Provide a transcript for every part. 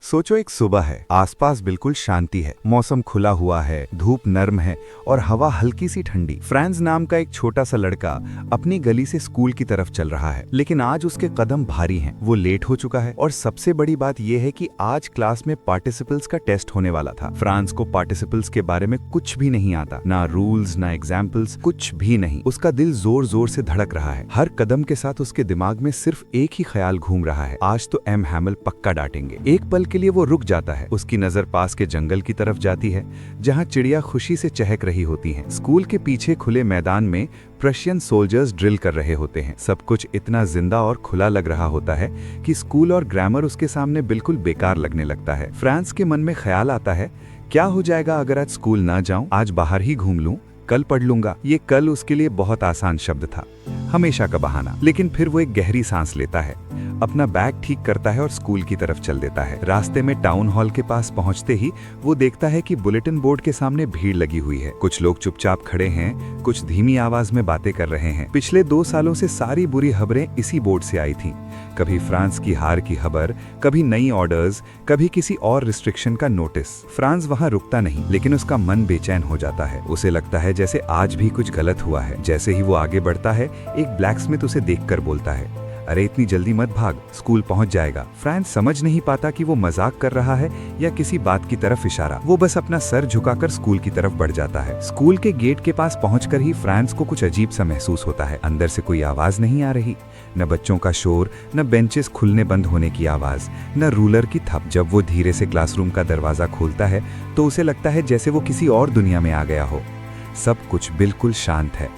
सोचो एक सुबह है, आसपास बिल्कुल शांति है, मौसम खुला हुआ है, धूप नर्म है और हवा हल्की सी ठंडी। फ्रांस नाम का एक छोटा सा लड़का अपनी गली से स्कूल की तरफ चल रहा है, लेकिन आज उसके कदम भारी हैं। वो लेट हो चुका है और सबसे बड़ी बात यह है कि आज क्लास में पार्टिसिपल्स का टेस्ट होने वाला था। फ्रांस को पार्टिसिपल्स के बारे में कुछ भी नहीं आता, ना रूल्स ना एग्जाम्पल्स, कुछ भी नहीं। उसका दिल जोर जोर से धड़क रहा है। हर कदम के साथ उसके दिमाग में सिर्फ एक ही ख्याल घूम रहा है, आज तो एम हैमिल पक्का डांटेंगे। एक पल के लिए वो रुक जाता है। उसकी नजर पास के जंगल की तरफ जाती है, जहां चिड़िया खुशी से चहक रही होती हैं। स्कूल के पीछे खुले मैदान में प्रशियन सोल्जर्स ड्रिल कर रहे होते हैं। सब कुछ इतना जिंदा और खुला लग रहा होता है कि स्कूल और ग्रामर उसके सामने बिल्कुल बेकार लगने लगता है। फ्रांस के मन में ख्याल आता है, क्या हो जाएगा अगर आज स्कूल ना जाऊं? आज बाहर ही घूम लूं, कल पढ़ लूंगा। ये कल उसके लिए बहुत आसान शब्द था, हमेशा का बहाना। लेकिन फिर वो एक गहरी सांस लेता है, अपना बैग ठीक करता है और स्कूल की तरफ चल देता है। रास्ते में टाउन हॉल के पास पहुंचते ही वो देखता है कि बुलेटिन बोर्ड के सामने भीड़ लगी हुई है। कुछ लोग चुपचाप खड़े हैं, कुछ धीमी आवाज में बातें कर रहे हैं। पिछले 2 सालों से सारी बुरी खबरें इसी बोर्ड से आई थी। कभी फ्रांस की हार की खबर, कभी नई ऑर्डर्स, कभी किसी और रिस्ट्रिक्शन का नोटिस। फ्रांस वहां रुकता नहीं, लेकिन उसका मन बेचैन हो जाता है। उसे लगता है जैसे आज भी कुछ गलत हुआ है। जैसे ही वो आगे बढ़ता है, एक ब्लैकस्मिथ उसे देखकर बोलता है, अरे इतनी जल्दी मत भाग, स्कूल पहुंच जाएगा। फ्रांस समझ नहीं पाता कि वो मजाक कर रहा है या किसी बात की तरफ इशारा। वो बस अपना सर झुकाकर स्कूल की तरफ बढ़ जाता है। स्कूल के गेट के पास पहुंचकर ही फ्रांस को कुछ अजीब सा महसूस होता है। अंदर से कोई आवाज नहीं आ रही, न बच्चों का शोर, न बेंचेस खुलने बंद होने की आवाज, न रूलर की थप। जब वो धीरे से क्लासरूम का दरवाजा खोलता है तो उसे लगता है जैसे वो किसी और दुनिया में आ गया हो। सब कुछ बिल्कुल शांत है।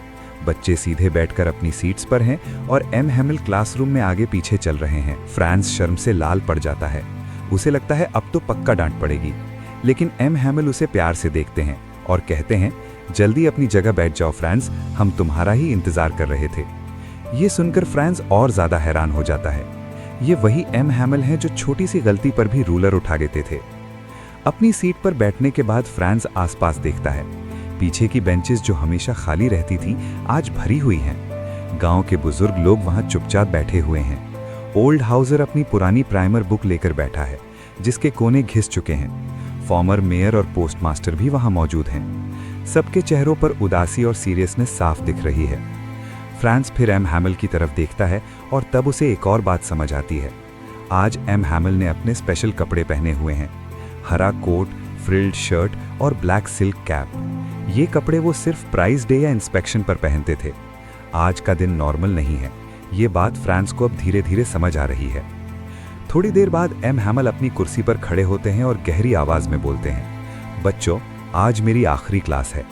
बच्चे सीधे बैठकर अपनी सीट्स पर हैं और एम हैमिल क्लासरूम में आगे पीछे चल रहे हैं। फ्रांस शर्म से लाल पड़ जाता है। उसे लगता है अब तो पक्का डांट पड़ेगी, लेकिन एम हैमिल उसे प्यार से देखते हैं और कहते हैं, जल्दी अपनी जगह बैठ जाओ फ्रांस, हम तुम्हारा ही इंतजार कर रहे थे। ये सुनकर फ्रांस और ज्यादा हैरान हो जाता है। ये वही एम हैमिल हैं जो छोटी सी गलती पर भी रूलर उठा देते थे। अपनी सीट पर बैठने के बाद फ्रांस आसपास देखता है। पीछे की बेंचेस जो हमेशा खाली रहती थी, आज भरी हुई हैं। गांव के बुजुर्ग लोग वहां चुपचाप बैठे हुए हैं। ओल्ड हाउसर अपनी पुरानी प्राइमर बुक लेकर बैठा है, जिसके कोने घिस चुके हैं। फॉर्मर मेयर और पोस्टमास्टर भी वहां मौजूद हैं। सबके चेहरों पर उदासी और सीरियसनेस साफ दिख रही है। फ्रांस फिर एम हैमिल की तरफ देखता है और तब उसे एक और बात समझ आती है। आज एम हैमिल ने अपने स्पेशल कपड़े पहने हुए हैं, हरा कोट, फ्रिल्ड शर्ट और ब्लैक सिल्क कैप। ये कपड़े वो सिर्फ प्राइज डे या इंस्पेक्शन पर पहनते थे। आज का दिन नॉर्मल नहीं है। ये बात फ्रांस को अब धीरे धीरे समझ आ रही है। थोड़ी देर बाद एम हैमिल अपनी कुर्सी पर खड़े होते हैं और गहरी आवाज में बोलते हैं, बच्चों, आज मेरी आखिरी क्लास है।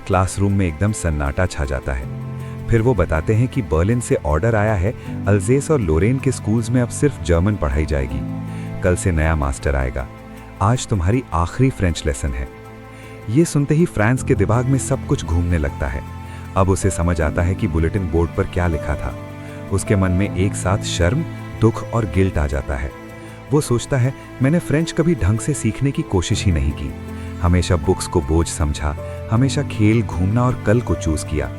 क्लासरूम में एकदम सन्नाटा छा जाता है। फिर वो बताते हैं कि बर्लिन से ऑर्डर आया है, अल्जेस और लोरेन के स्कूल्स में अब सिर्फ जर्मन पढ़ाई जाएगी। कल से नया मास्टर आएगा। आज तुम्हारी आखिरी फ्रेंच लेसन है। ये सुनते ही फ्रांस के दिमाग में सब कुछ घूमने लगता है। अब उसे समझ आता है कि बुलेटिन बोर्ड पर क्या लिखा था। उसके मन में एक साथ शर्म, दुख और गिल्ट आ जाता है। वो सोचता है, मैंने फ्रेंच कभी ढंग से सीखने की कोशिश ही नहीं की। हमेशा बुक्स को बोझ समझा, हमेशा खेल, घूमना और कल को चूज किया।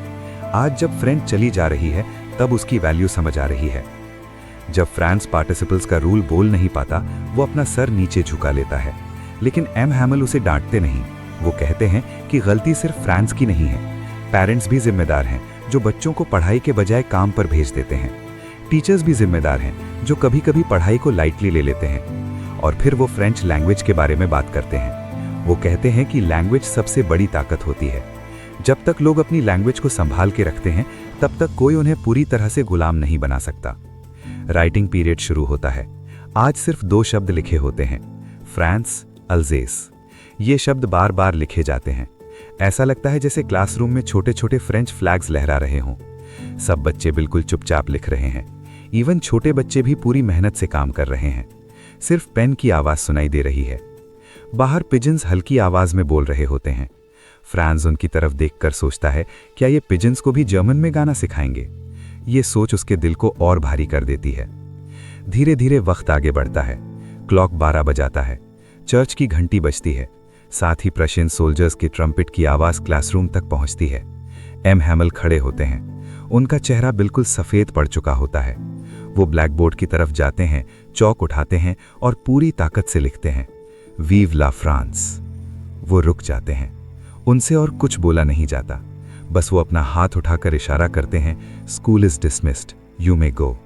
आज जब फ्रेंच चली जा रही है, तब उसकी वैल्यू समझ आ रही है। जब फ्रांस पार्टिसिपल्स का रूल बोल नहीं पाता, वो अपना सर नीचे झुका लेता है। लेकिन एम हैमिल उसे डांटते नहीं। वो कहते हैं कि गलती सिर्फ फ्रांस की नहीं है, पेरेंट्स भी जिम्मेदार हैं जो बच्चों को पढ़ाई के बजाय काम पर भेज देते हैं। टीचर्स भी जिम्मेदार हैं जो कभी कभी पढ़ाई को लाइटली ले लेते हैं। और फिर वो फ्रेंच लैंग्वेज के बारे में बात करते हैं। वो कहते हैं कि लैंग्वेज सबसे बड़ी ताकत होती है। जब तक लोग अपनी लैंग्वेज को संभाल के रखते हैं, तब तक कोई उन्हें पूरी तरह से गुलाम नहीं बना सकता। राइटिंग पीरियड शुरू होता है। आज सिर्फ 2 शब्द लिखे होते हैं, फ्रांस, अल्जेस। ये शब्द बार बार लिखे जाते हैं। ऐसा लगता है जैसे क्लासरूम में छोटे छोटे फ्रेंच फ्लैग्स लहरा रहे हों। सब बच्चे बिल्कुल चुपचाप लिख रहे हैं। इवन छोटे बच्चे भी पूरी मेहनत से काम कर रहे हैं। सिर्फ पेन की आवाज सुनाई दे रही है। बाहर पिजन्स हल्की आवाज में बोल रहे होते हैं। फ्रांस उनकी तरफ देखकर सोचता है, क्या ये पिजन्स को भी जर्मन में गाना सिखाएंगे? ये सोच उसके दिल को और भारी कर देती है। धीरे धीरे वक्त आगे बढ़ता है। क्लॉक 12 बजाता है। चर्च की घंटी बजती है। साथ ही प्रशियन सोल्जर्स की ट्रम्पेट की आवाज क्लासरूम तक पहुंचती है। एम हैमिल खड़े होते हैं। उनका चेहरा बिल्कुल सफेद पड़ चुका होता है। वो ब्लैक बोर्ड की तरफ जाते हैं, चौक उठाते हैं और पूरी ताकत से लिखते हैं, वीव ला फ्रांस। वो रुक जाते हैं। उनसे और कुछ बोला नहीं जाता, बस वो अपना हाथ उठाकर इशारा करते हैं, school is dismissed, you may go.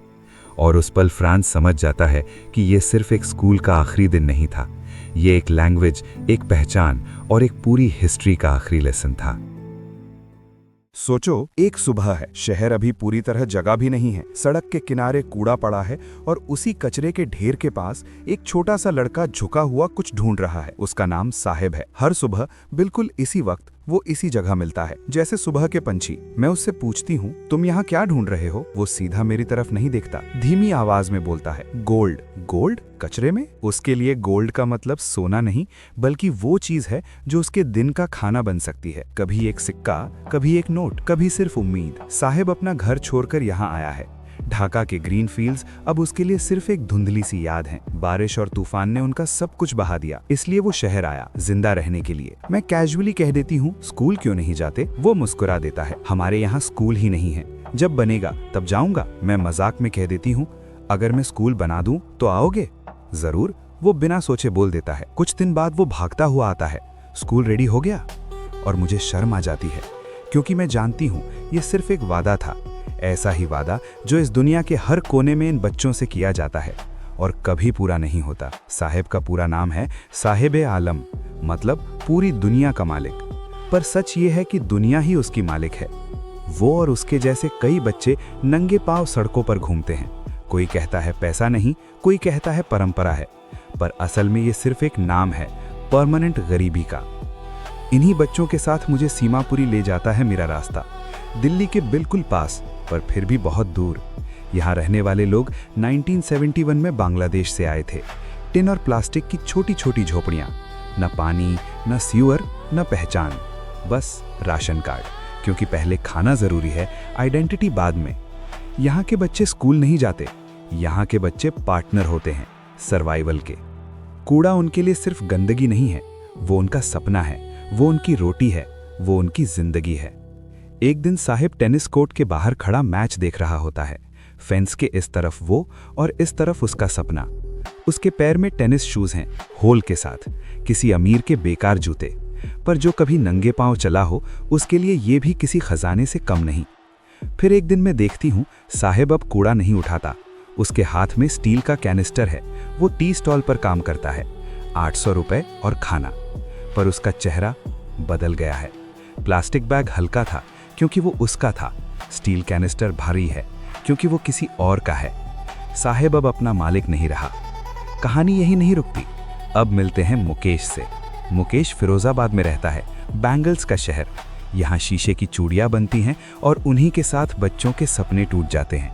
और उस पल फ्रांस समझ जाता है कि ये सिर्फ एक स्कूल का आखिरी दिन नहीं था, ये एक लैंग्वेज, एक पहचान और एक पूरी हिस्ट्री का आखिरी लेसन था। सोचो, एक सुबह है, शहर अभी पूरी तरह जगा भी नहीं है, सड़क के किनारे कूड़ा पड़ा है और उसी कचरे के ढेर के पास एक छोटा सा लड़का झुका हुआ कुछ ढूंढ रहा है। उसका नाम साहिब है। हर सुबह बिल्कुल इसी वक्त वो इसी जगह मिलता है, जैसे सुबह के पंछी। मैं उससे पूछती हूँ, तुम यहाँ क्या ढूंढ रहे हो? वो सीधा मेरी तरफ नहीं देखता, धीमी आवाज में बोलता है, गोल्ड। गोल्ड? कचरे में? उसके लिए गोल्ड का मतलब सोना नहीं, बल्कि वो चीज है जो उसके दिन का खाना बन सकती है। कभी एक सिक्का, कभी एक नोट, कभी सिर्फ उम्मीद। साहिब अपना घर छोड़कर यहाँ आया है। ढाका के ग्रीन फील्ड्स अब उसके लिए सिर्फ एक धुंधली सी याद हैं। बारिश और तूफान ने उनका सब कुछ बहा दिया, इसलिए वो शहर आया जिंदा रहने के लिए। मैं कैजुअली कह देती हूँ, स्कूल क्यों नहीं जाते? वो मुस्कुरा देता है, हमारे यहाँ स्कूल ही नहीं है, जब बनेगा तब जाऊंगा। मैं मजाक में कह देती हूँ, अगर मैं स्कूल बना दूं तो आओगे? जरूर, वो बिना सोचे बोल देता है। कुछ दिन बाद वो भागता हुआ आता है, स्कूल रेडी हो गया? और मुझे शर्म आ जाती है, क्योंकि मैं जानती हूँ ये सिर्फ एक वादा था, ऐसा ही वादा जो इस दुनिया के हर कोने में इन बच्चों से किया जाता है और कभी पूरा नहीं होता। साहिब का पूरा नाम है साहिब आलम, मतलब पूरी दुनिया का मालिक। पर सच ये है कि दुनिया ही उसकी मालिक है। वो और उसके जैसे कई बच्चे नंगे पांव सड़कों पर घूमते हैं। कोई कहता है पैसा नहीं, कोई कहता है परंपरा है, पर असल में ये सिर्फ एक नाम है, परमानेंट गरीबी का। इन्हीं बच्चों के साथ मुझे सीमापुरी ले जाता है मेरा रास्ता, दिल्ली के बिल्कुल पास, पर फिर भी बहुत दूर। यहाँ रहने वाले लोग 1971 में बांग्लादेश से आए थे। टिन और प्लास्टिक की छोटी छोटी झोपड़ियाँ, न पानी, न सीवर, न पहचान, बस राशन कार्ड, क्योंकि पहले खाना जरूरी है, आइडेंटिटी बाद में। यहाँ के बच्चे स्कूल नहीं जाते, यहाँ के बच्चे पार्टनर होते हैं सर्वाइवल के। कूड़ा उनके लिए सिर्फ गंदगी नहीं है, वो उनका सपना है, वो उनकी रोटी है, वो उनकी जिंदगी है। एक दिन साहिब टेनिस कोर्ट के बाहर खड़ा मैच देख रहा होता है। फेंस के इस तरफ वो और इस तरफ उसका सपना। उसके पैर में टेनिस शूज हैं, होल के साथ, किसी अमीर के बेकार जूते। पर जो कभी नंगे पांव चला हो, उसके लिए ये भी किसी खजाने से कम नहीं। फिर एक दिन मैं देखती हूँ, साहिब अब कूड़ा नहीं उठाता, उसके हाथ में स्टील का कैनिस्टर है। वो टी स्टॉल पर काम करता है, 800 रुपए और खाना। पर उसका चेहरा बदल गया है। प्लास्टिक बैग हल्का था क्योंकि वो उसका था, स्टील कैनिस्टर भारी है क्योंकि वो किसी और का है। साहिब अब अपना मालिक नहीं रहा। कहानी यही नहीं रुकती। अब मिलते हैं मुकेश से। मुकेश फिरोजाबाद में रहता है, बैंगल्स का शहर। यहाँ शीशे की चूड़ियाँ बनती हैं और उन्हीं के साथ बच्चों के सपने टूट जाते हैं।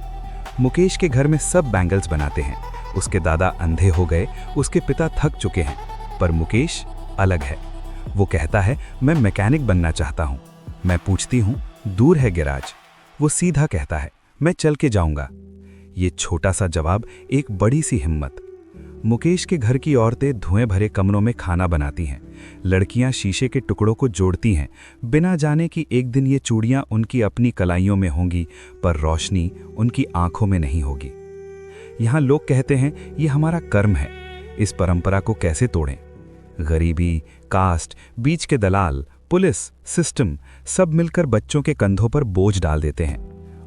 मुकेश के घर में सब बैंगल्स बनाते हैं। उसके दादा अंधे हो गए, उसके पिता थक चुके हैं, पर मुकेश अलग है। वो कहता है, मैं मैकेनिक बनना चाहता हूँ। मैं पूछती हूँ, दूर है गैराज? वो सीधा कहता है, मैं चल के जाऊंगा। ये छोटा सा जवाब, एक बड़ी सी हिम्मत। मुकेश के घर की औरतें धुएं भरे कमरों में खाना बनाती हैं। लड़कियां शीशे के टुकड़ों को जोड़ती हैं, बिना जाने कि एक दिन ये चूड़ियां उनकी अपनी कलाइयों में होंगी, पर रोशनी उनकी आंखों में नहीं होगी। यहाँ लोग कहते हैं, ये हमारा कर्म है, इस परंपरा को कैसे तोड़ें? गरीबी, कास्ट, बीच के दलाल, पुलिस, सिस्टम, सब मिलकर बच्चों के कंधों पर बोझ डाल देते हैं।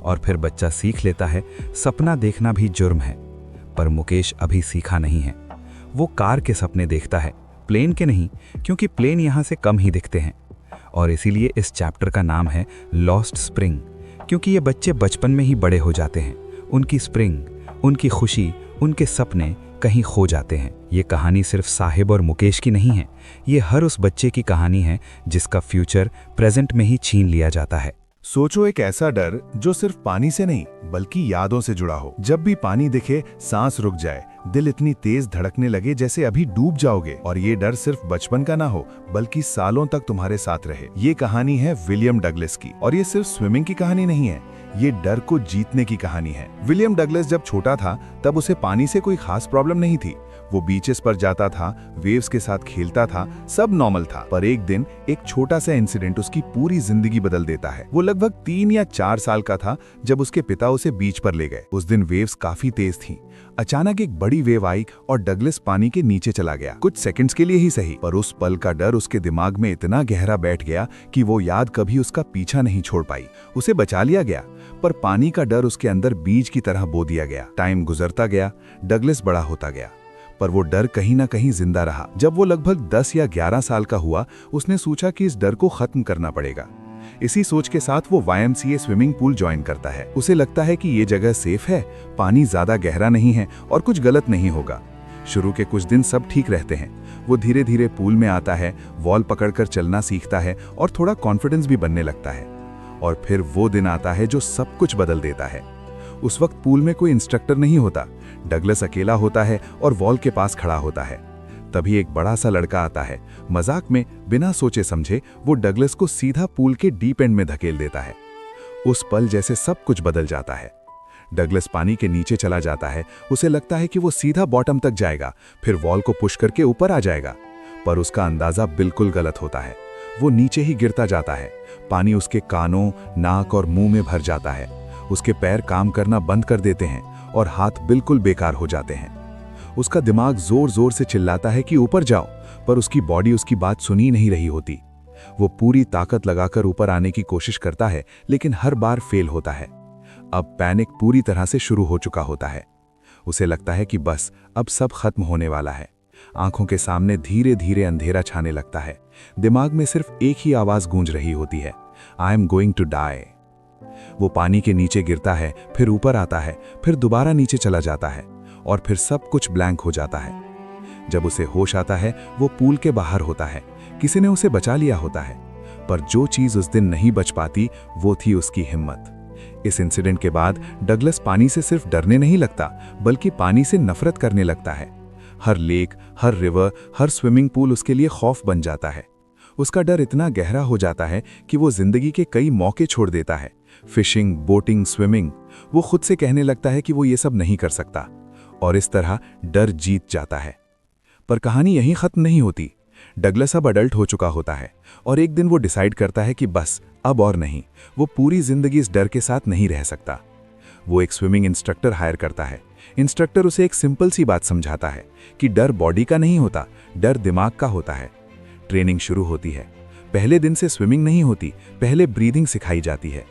और फिर बच्चा सीख लेता है, सपना देखना भी जुर्म है। पर मुकेश अभी सीखा नहीं है। वो कार के सपने देखता है, प्लेन के नहीं, क्योंकि प्लेन यहाँ से कम ही दिखते हैं। और इसीलिए इस चैप्टर का नाम है लॉस्ट स्प्रिंग, क्योंकि ये बच्चे बचपन में ही बड़े हो जाते हैं। उनकी स्प्रिंग, उनकी खुशी, उनके सपने कहीं खो जाते हैं। ये कहानी सिर्फ साहिब और मुकेश की नहीं है, ये हर उस बच्चे की कहानी है जिसका फ्यूचर प्रेजेंट में ही छीन लिया जाता है। सोचो, एक ऐसा डर जो सिर्फ पानी से नहीं बल्कि यादों से जुड़ा हो। जब भी पानी दिखे, सांस रुक जाए, दिल इतनी तेज धड़कने लगे जैसे अभी डूब जाओगे। और ये डर सिर्फ बचपन का ना हो, बल्कि सालों तक तुम्हारे साथ रहे। ये कहानी है विलियम डगलस की, और ये सिर्फ स्विमिंग की कहानी नहीं है, ये डर को जीतने की कहानी है। विलियम डगलस जब छोटा था, तब उसे पानी से कोई खास प्रॉब्लम नहीं थी। वो बीचेस पर जाता था, वेव्स के साथ खेलता था, सब नॉर्मल था। पर एक दिन एक छोटा सा इंसिडेंट उसकी पूरी जिंदगी बदल देता है। वो लगभग 3 या 4 साल का था जब उसके पिता उसे बीच पर ले गए। उस दिन वेव्स काफी तेज थीं। अचानक एक बड़ी वेव आई और डगलस पानी के नीचे चला गया। कुछ सेकंड्स के लिए ही सही, पर उस पल का डर उसके दिमाग में इतना गहरा बैठ गया कि वो याद कभी उसका पीछा नहीं छोड़ पाई। उसे बचा लिया गया, पर पानी का डर उसके अंदर बीज की तरह बो दिया गया। टाइम गुजरता गया, डगलस बड़ा होता गया, पर वो डर कहीं ना कहीं जिंदा रहा। जब वो लगभग 10 या 11 साल का हुआ, उसने सोचा कि इस डर को खत्म करना पड़ेगा। इसी सोच के साथ वो YMCA स्विमिंग पूल ज्वाइन करता है। उसे लगता है कि ये जगह सेफ है, पानी ज्यादा गहरा नहीं है और कुछ गलत नहीं होगा। शुरू के कुछ दिन सब ठीक रहते हैं। वो धीरे धीरे पूल में आता है, वॉल पकड़कर चलना सीखता है और थोड़ा कॉन्फिडेंस भी बनने लगता है। और फिर वो दिन आता है जो सब कुछ बदल देता है। उस वक्त पूल में कोई इंस्ट्रक्टर नहीं होता। डगलस अकेला होता है और वॉल के पास खड़ा होता है। तभी एक बड़ा सा लड़का आता है। मजाक में बिना सोचे समझे वो डगलस को सीधा पूल के डीप एंड में धकेल देता है। उस पल जैसे सब कुछ बदल जाता है। डगलस पानी के नीचे चला जाता है। उसे लगता है कि वो सीधा बॉटम तक जाएगा, फिर वॉल को पुश करके ऊपर आ जाएगा। पर उसका अंदाजा बिल्कुल गलत होता है। वो नीचे ही गिरता जाता है। पानी उसके कानों, नाक और मुंह में भर जाता है। उसके पैर काम करना बंद कर देते हैं और हाथ बिल्कुल बेकार हो जाते हैं। उसका दिमाग जोर जोर से चिल्लाता है कि ऊपर जाओ, पर उसकी बॉडी उसकी बात सुन ही नहीं रही होती। वो पूरी ताकत लगाकर ऊपर आने की कोशिश करता है, लेकिन हर बार फेल होता है। अब पैनिक पूरी तरह से शुरू हो चुका होता है। उसे लगता है कि बस अब सब खत्म होने वाला है। आंखों के सामने धीरे धीरे अंधेरा छाने लगता है। दिमाग में सिर्फ एक ही आवाज गूंज रही होती है, I am going to die. वो पानी के नीचे गिरता है, फिर ऊपर आता है, फिर दोबारा नीचे चला जाता है और फिर सब कुछ ब्लैंक हो जाता है। जब उसे होश आता है, वो पूल के बाहर होता है। किसी ने उसे बचा लिया होता है, पर जो चीज उस दिन नहीं बच पाती वो थी उसकी हिम्मत। इस इंसिडेंट के बाद डगलस पानी से सिर्फ डरने नहीं लगता, बल्कि पानी से नफरत करने लगता है। हर लेक, हर रिवर, हर स्विमिंग पूल उसके लिए खौफ बन जाता है। उसका डर इतना गहरा हो जाता है कि वो जिंदगी के कई मौके छोड़ देता है। Fishing, boating, swimming. वो खुद से कहने लगता है कि वो ये सब नहीं कर सकता, और इस तरह डर जीत जाता है। पर कहानी यहीं खत्म नहीं होती। डगलस अब अडल्ट हो चुका होता है और एक दिन वो डिसाइड करता है कि बस अब और नहीं, वो पूरी जिंदगी इस डर के साथ नहीं रह सकता। वो एक स्विमिंग इंस्ट्रक्टर हायर करता है। इंस्ट्रक्टर उसे एक सिंपल सी बात समझाता है कि डर बॉडी का नहीं होता, डर दिमाग का होता है। ट्रेनिंग शुरू होती है। पहले दिन से स्विमिंग नहीं होती, पहले ब्रीदिंग सिखाई जाती है।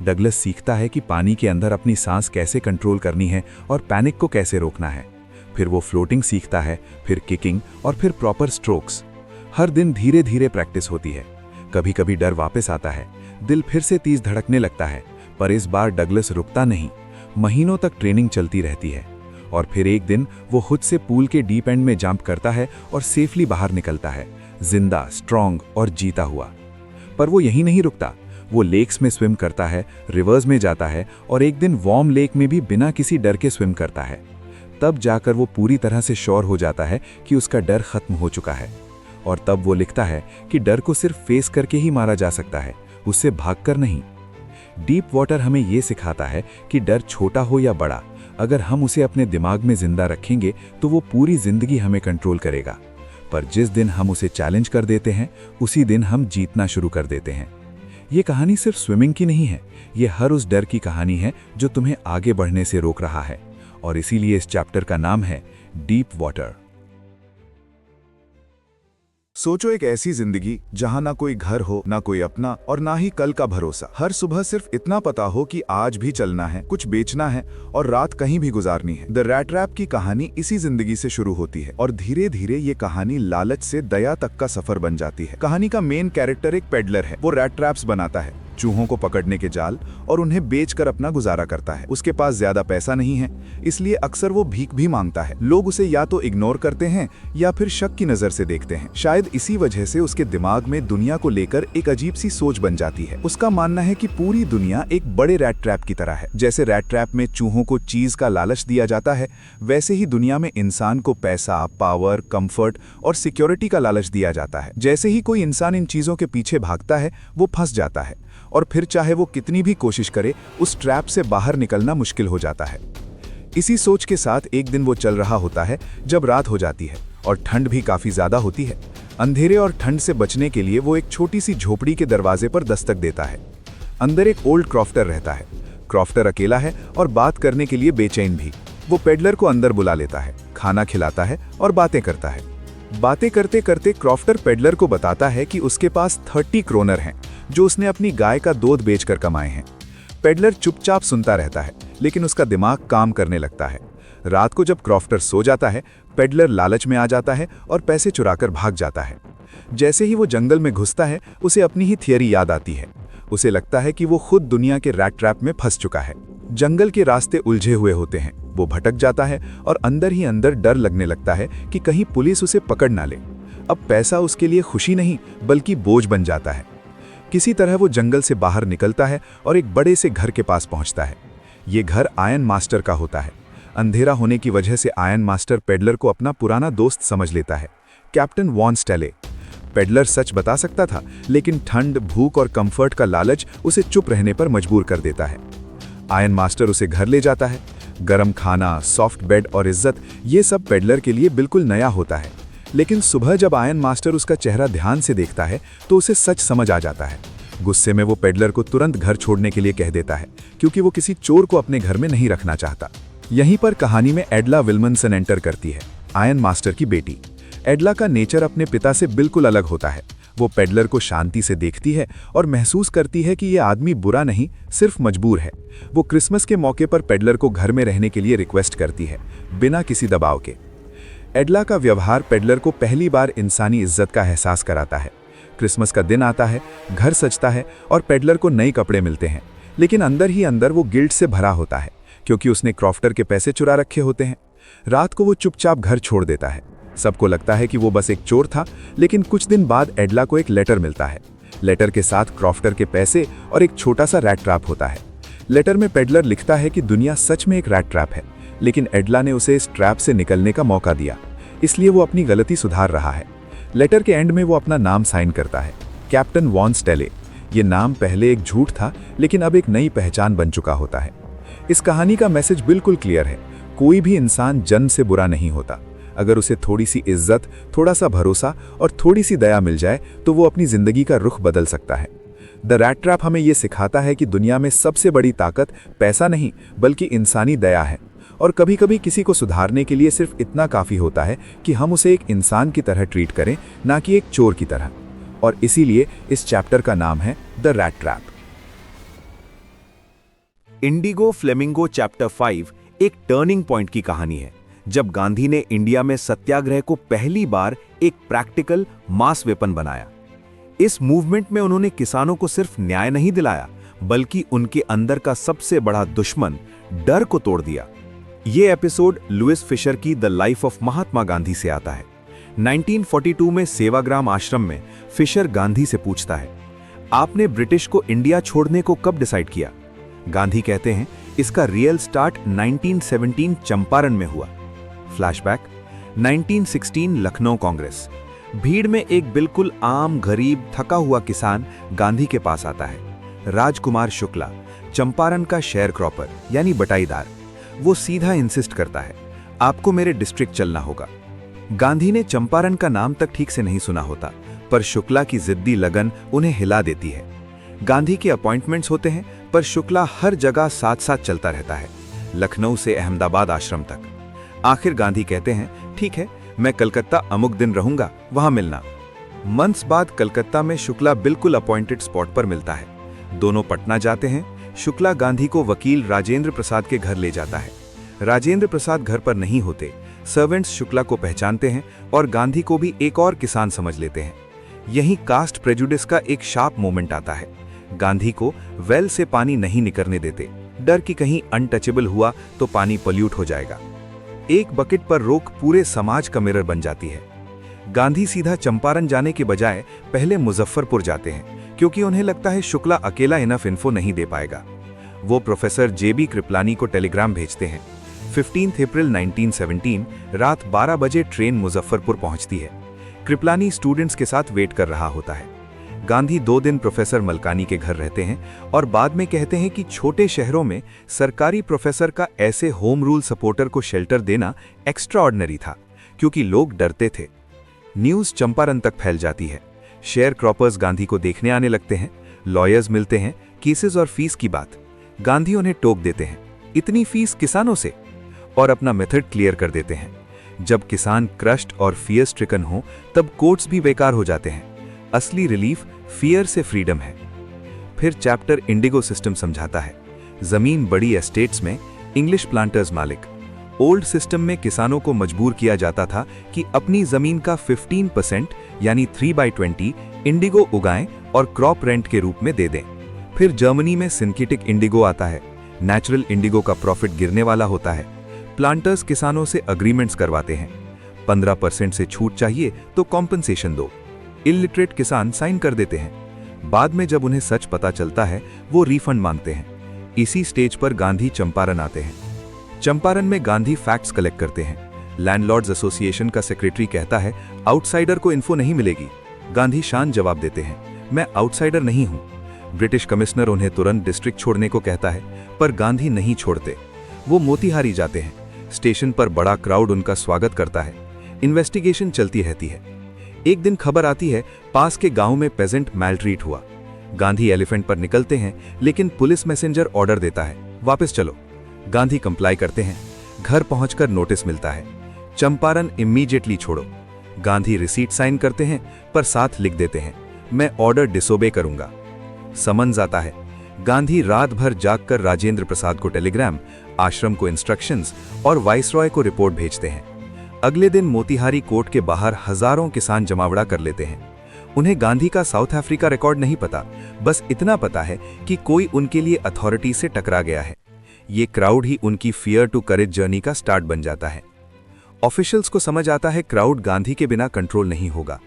डगलस सीखता है कि पानी के अंदर अपनी सांस कैसे कंट्रोल करनी है और पैनिक को कैसे रोकना है। फिर वो फ्लोटिंग सीखता है, फिर किकिंग और फिर प्रॉपर स्ट्रोक्स। हर दिन धीरे धीरे प्रैक्टिस होती है। कभी कभी डर वापस आता है, दिल फिर से तेज धड़कने लगता है, पर इस बार डगलस रुकता नहीं। महीनों तक ट्रेनिंग चलती रहती है और फिर एक दिन वो खुद से पूल के डीप एंड में जंप करता है और सेफली बाहर निकलता है, जिंदा, स्ट्रांग और जीता हुआ। पर वो यहीं नहीं रुकता। वो लेक्स में स्विम करता है, रिवर्स में जाता है और एक दिन वार्म लेक में भी बिना किसी डर के स्विम करता है। तब जाकर वो पूरी तरह से श्योर हो जाता है कि उसका डर खत्म हो चुका है। और तब वो लिखता है कि डर को सिर्फ फेस करके ही मारा जा सकता है, उससे भागकर नहीं। डीप वाटर हमें ये सिखाता है कि डर छोटा हो या बड़ा, अगर हम उसे अपने दिमाग में जिंदा रखेंगे तो वो पूरी जिंदगी हमें कंट्रोल करेगा। पर जिस दिन हम उसे चैलेंज कर देते हैं, उसी दिन हम जीतना शुरू कर देते हैं। ये कहानी सिर्फ स्विमिंग की नहीं है, ये हर उस डर की कहानी है जो तुम्हें आगे बढ़ने से रोक रहा है। और इसीलिए इस चैप्टर का नाम है डीप वाटर। सोचो एक ऐसी जिंदगी जहां ना कोई घर हो, ना कोई अपना और ना ही कल का भरोसा। हर सुबह सिर्फ इतना पता हो कि आज भी चलना है, कुछ बेचना है और रात कहीं भी गुजारनी है। द रैट रैप की कहानी इसी जिंदगी से शुरू होती है और धीरे धीरे ये कहानी लालच से दया तक का सफर बन जाती है। कहानी का मेन कैरेक्टर एक पेडलर है। वो रैट ट्रैप्स बनाता है, चूहों को पकड़ने के जाल, और उन्हें बेचकर अपना गुजारा करता है। उसके पास ज्यादा पैसा नहीं है, इसलिए अक्सर वो भीख भी मांगता है। लोग उसे या तो इग्नोर करते हैं या फिर शक की नजर से देखते हैं। शायद इसी वजह से उसके दिमाग में दुनिया को लेकर एक अजीब सी सोच बन जाती है। उसका मानना है कि पूरी दुनिया एक बड़े रैट ट्रैप की तरह है। जैसे रैट ट्रैप में चूहों को चीज का लालच दिया जाता है, वैसे ही दुनिया में इंसान को पैसा, पावर, कंफर्ट और सिक्योरिटी का लालच दिया जाता है। जैसे ही कोई इंसान इन चीजों के पीछे भागता है, वो फंस जाता है और फिर चाहे वो कितनी भी कोशिश करे, उस ट्रैप से बाहर निकलना मुश्किल हो जाता है। इसी सोच के साथ एक दिन वो चल रहा होता है जब रात हो जाती है और ठंड भी काफी ज्यादा होती है। अंधेरे और ठंड से बचने के लिए वो एक छोटी सी झोपड़ी के दरवाजे पर दस्तक देता है। अंदर एक ओल्ड क्रॉफ्टर रहता है। क्रॉफ्टर अकेला है और बात करने के लिए बेचैन भी। वो पेडलर को अंदर बुला लेता है, खाना खिलाता है और बातें करता है। बातें करते करते क्रॉफ्टर पेडलर को बताता है कि उसके पास 30 क्रोनर हैं जो उसने अपनी गाय का दूध बेचकर कमाए हैं। पेडलर चुपचाप सुनता रहता है, लेकिन उसका दिमाग काम करने लगता है। रात को जब क्रॉफ्टर सो जाता है, पेडलर लालच में आ जाता है और पैसे चुराकर भाग जाता है। जैसे ही वो जंगल में घुसता है, उसे अपनी ही थियरी याद आती है। उसे लगता है कि वो खुद दुनिया के रैट ट्रैप में फंस चुका है। जंगल के रास्ते उलझे हुए होते हैं। वो भटक जाता है और अंदर ही अंदर डर लगने लगता है कि कहीं पुलिस उसे पकड़ ना ले। अब पैसा उसके लिए खुशी नहीं बल्कि बोझ बन जाता है। किसी तरह वो जंगल से बाहर निकलता है और एक बड़े से घर के पास पहुंचता है। ये घर आयन मास्टर का होता है। अंधेरा होने की वजह से आयन मास्टर पेडलर को अपना पुराना दोस्त समझ लेता है, कैप्टन वॉन स्टेले। पेडलर सच बता सकता था, लेकिन ठंड, भूख और कंफर्ट का लालच उसे चुप रहने पर मजबूर कर देता है। आयन मास्टर उसे घर ले जाता है। गरम खाना, सॉफ्ट बेड और इज्जत, ये सब पेडलर के लिए बिल्कुल नया होता है। लेकिन सुबह जब आयन मास्टर उसका चेहरा ध्यान से देखता है तो उसे सच समझ आ जाता है। गुस्से में वो पेडलर को तुरंत घर छोड़ने के लिए कह देता है, क्योंकि वो किसी चोर को अपने घर में नहीं रखना चाहता। यहीं पर कहानी में एडला विल्मनसन एंटर करती है, आयन मास्टर की बेटी। एडला का नेचर अपने पिता से बिल्कुल अलग होता है। वो पेडलर को शांति से देखती है और महसूस करती है कि ये आदमी बुरा नहीं, सिर्फ मजबूर है। वो क्रिसमस के मौके पर पेडलर को घर में रहने के लिए रिक्वेस्ट करती है, बिना किसी दबाव के। एडला का व्यवहार पेडलर को पहली बार इंसानी इज्जत का एहसास कराता है। क्रिसमस का दिन आता है, घर सजता है और पेडलर को नए कपड़े मिलते हैं, लेकिन अंदर ही अंदर वो गिल्ट से भरा होता है, क्योंकि उसने क्रॉफ्टर के पैसे चुरा रखे होते हैं। रात को वो चुपचाप घर छोड़ देता है। सबको लगता है कि वो बस एक चोर था, लेकिन कुछ दिन बाद एडला को एक लेटर मिलता है। लेटर के साथ क्रॉफ्टर के पैसे और एक छोटा सा रैट ट्रैप होता है। लेटर में पेडलर लिखता है कि दुनिया सच में एक रैट ट्रैप है, लेकिन एडला ने उसे इस ट्रैप से निकलने का मौका दिया, इसलिए वो अपनी गलती सुधार रहा है। लेटर के एंड में वो अपना नाम साइन करता है, कैप्टन वॉन स्टेले। ये नाम पहले एक झूठ था, लेकिन अब एक नई पहचान बन चुका होता है। इस कहानी का मैसेज बिल्कुल क्लियर है, कोई भी इंसान जन्म से बुरा नहीं होता। अगर उसे थोड़ी सी इज्जत, थोड़ा सा भरोसा और थोड़ी सी दया मिल जाए तो वो अपनी जिंदगी का रुख बदल सकता है। द रैट ट्रैप हमें ये सिखाता है कि दुनिया में सबसे बड़ी ताकत पैसा नहीं बल्कि इंसानी दया है, और कभी कभी किसी को सुधारने के लिए सिर्फ इतना काफी होता है कि हम उसे एक इंसान की तरह ट्रीट करें, ना कि एक चोर की तरह। और इसीलिए इस चैप्टर का नाम है the rat trap. Indigo flamingo chapter 5 एक टर्निंग पॉइंट की कहानी है, जब गांधी ने इंडिया में सत्याग्रह को पहली बार एक प्रैक्टिकल मास वेपन बनाया। इस मूवमेंट में उन्होंने किसानों को सिर्फ न्याय नहीं दिलाया, बल्कि उनके अंदर का सबसे बड़ा दुश्मन डर को तोड़ दिया। ये एपिसोड लुइस फिशर की the life of Mahatma Gandhi से आता है। 1942 में सेवाग्राम आश्रम में फिशर गांधी से पूछता है, आपने ब्रिटिश को इंडिया छोड़ने को कब डिसाइड किया? गांधी कहते हैं, इसका रियल स्टार्ट 1917 चंपारण में हुआ। फ्लैशबैक, 1916 लखनऊ कांग्रेस। भीड़ में एक बिल्कुल आम, गरीब, थका हुआ किसान गांधी के पास आता है। राजकुमार शुक्ला, चंपारण का शेयर क्रॉपर यानी बटाईदार। वो सीधा इंसिस्ट करता है, आपको मेरे डिस्ट्रिक्ट चलना होगा। गांधी ने चंपारण का नाम तक ठीक से नहीं सुना होता, पर शुक्ला की जिद्दी लगन उन्हें हिला देती है। गांधी के अपॉइंटमेंट्स होते हैं, पर शुक्ला हर जगह साथ साथ चलता रहता है, लखनऊ से अहमदाबाद आश्रम तक। आखिर गांधी कहते हैं, ठीक है, मैं कलकत्ता अमुक दिन रहूंगा, वहां मिलना। मंथ्स बाद कलकत्ता में शुक्ला बिल्कुल अपॉइंटेड स्पॉट पर मिलता है। दोनों पटना जाते हैं। शुक्ला गांधी को वकील राजेंद्र प्रसाद के घर ले जाता है। राजेंद्र प्रसाद घर पर नहीं होते। सर्वेंट्स शुक्ला को पहचानते हैं और गांधी को भी एक और किसान समझ लेते हैं। यहीं कास्ट प्रेजुडिस का एक शार्प मोमेंट आता है। गांधी को वेल से पानी नहीं निकलने देते, डर कि कहीं अनटचेबल हुआ तो पानी पॉल्यूट हो जाएगा। एक बकेट पर रोक पूरे समाज का मिरर बन जाती है। गांधी सीधा चंपारण जाने के बजाय पहले मुजफ्फरपुर जाते हैं, क्योंकि उन्हें लगता है शुक्ला अकेला इनफ इन्फो नहीं दे पाएगा। वो प्रोफेसर जेबी कृपलानी को टेलीग्राम भेजते हैं। 15 अप्रैल 1917 रात 12 बजे ट्रेन मुजफ्फरपुर पहुंचती है। कृपलानी स्टूडेंट्स के साथ वेट कर रहा होता है। गांधी 2 दिन प्रोफेसर मलकानी के घर रहते हैं और बाद में कहते हैं कि छोटे शहरों में सरकारी प्रोफेसर का ऐसे होम रूल सपोर्टर को शेल्टर देना एक्स्ट्राऑर्डिनरी था, क्योंकि लोग डरते थे। न्यूज़ चंपारण तक फैल जाती है। शेयर क्रॉपर्स गांधी को देखने आने लगते हैं, लॉयर्स मिलते हैं, केसेस और फीस की बात। गांधी उन्हें टोक देते हैं, इतनी फीस किसानों से, और अपना मेथड क्लियर कर देते हैं। जब किसान क्रश्ड और फियर स्ट्रिकन हो तब कोर्ट्स भी बेकार हो जाते हैं। असली रिलीफ फियर से फ्रीडम है। फिर चैप्टर इंडिगो सिस्टम समझाता है। जमीन बड़ी एस्टेट्स में इंग्लिश प्लांटर्स मालिक। ओल्ड सिस्टम में किसानों को मजबूर किया जाता था कि अपनी जमीन का 15% यानी 3/20 इंडिगो उगाएं और क्रॉप रेंट के रूप में दे दें। फिर जर्मनी में सिंथेटिक इंडिगो आता है। नेचुरल इंडिगो का प्रॉफिट गिरने वाला होता है। प्लांटर्स किसानों से अग्रीमेंट्स करवाते हैं। 15% से छूट चाहिए तो कॉम्पनसेशन दो। इलिटरेट किसान साइन कर देते हैं। बाद में जब उन्हें सच पता चलता है वो रिफंड मांगते हैं। इसी स्टेज पर गांधी चंपारण आते हैं। चंपारण में गांधी फैक्ट्स कलेक्ट करते हैं। लैंडलॉर्ड्स एसोसिएशन का सेक्रेटरी कहता है आउटसाइडर को इन्फो नहीं मिलेगी। गांधी शांत जवाब देते हैं, मैं आउटसाइडर नहीं हूं। ब्रिटिश कमिश्नर उन्हें तुरंत डिस्ट्रिक्ट छोड़ने को कहता है, पर गांधी नहीं छोड़ते। वो मोतीहारी जाते हैं। स्टेशन पर बड़ा क्राउड उनका स्वागत करता है। इन्वेस्टिगेशन चलती रहती है। एक दिन खबर आती है पास के गांव में पेजेंट मैलट्रीट हुआ। गांधी एलिफेंट पर निकलते हैं, लेकिन पुलिस मैसेंजर ऑर्डर देता है वापस चलो। गांधी कंप्लाई करते हैं। घर पहुंचकर नोटिस मिलता है, चंपारण इमीडिएटली छोड़ो। गांधी रिसीट साइन करते हैं, पर साथ लिख देते हैं, मैं ऑर्डर डिसोबे करूंगा। समन्स आता है। गांधी रात भर जागकर राजेंद्र प्रसाद को टेलीग्राम, आश्रम को इंस्ट्रक्शंस और वाइसरॉय को रिपोर्ट भेजते हैं। अगले दिन मोतीहारी कोर्ट के बाहर हजारों किसान जमावड़ा कर लेते हैं। उन्हें गांधी का साउथ अफ्रीका रिकॉर्ड नहीं पता, बस इतना पता है कि कोई उनके लिए अथॉरिटी से टकरा गया है। ये क्राउड ही उनकी फियर टू करेज जर्नी का स्टार्ट बन जाता है। ऑफिशियल्स को समझ आता है क्राउड गांधी के बिना कंट्रोल नहीं होगा।